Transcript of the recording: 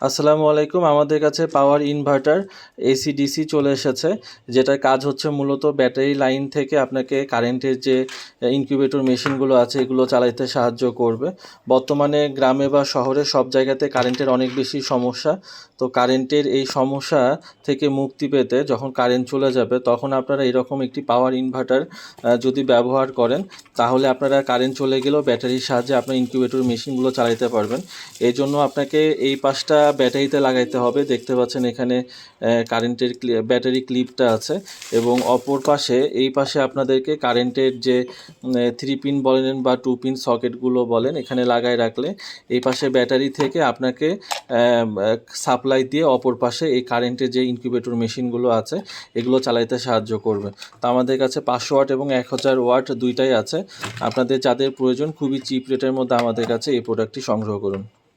আসসালামু আলাইকুম। আমাদের কাছে পাওয়ার ইনভার্টার এসি ডিসি চলে এসেছে, যেটার কাজ হচ্ছে মূলত ব্যাটারি লাইন থেকে আপনাকে কারেন্টের যে ইনকিউবেটর মেশিনগুলো আছে এগুলো চালাতে সাহায্য করবে। বর্তমানে গ্রামে বা শহরে সব জায়গাতে কারেন্টের অনেক বেশি সমস্যা। তো কারেন্টের এই সমস্যা থেকে মুক্তি পেতে যখন কারেন্ট চলে যাবে তখন আপনারা এরকম একটি পাওয়ার ইনভার্টার যদি ব্যবহার করেন, তাহলে আপনারা কারেন্ট চলে গেলেও ব্যাটারির সাহায্যে আপনার ইনকিউবেটর মেশিনগুলো চালাতে পারবেন। এই জন্য আপনাকে এই পাশটা ব্যাটারিতে লাগাইতে হবে। দেখতে পাচ্ছেন এখানে কারেন্টের ব্যাটারি ক্লিপটা আছে, এবং অপর পাশে এই পাশে আপনাদেরকে কারেন্টের যে 3 পিন বলেন বা 2 পিন সকেটগুলো বলেন এখানে লাগাই রাখলে এই পাশে ব্যাটারি থেকে আপনাকে সাপ্লাই দিয়ে অপর পাশে এই কারেন্টের যে ইনকিউবেটর মেশিনগুলো আছে এগুলো চালাইতে সাহায্য করবে। তো আমাদের কাছে 500 ওয়াট এবং 1000 ওয়াট দুইটাই আছে। আপনাদের যাদের প্রয়োজন খুবই চিপ রেটের মধ্যে আমাদের কাছে এই প্রোডাক্টটি সংগ্রহ করুন।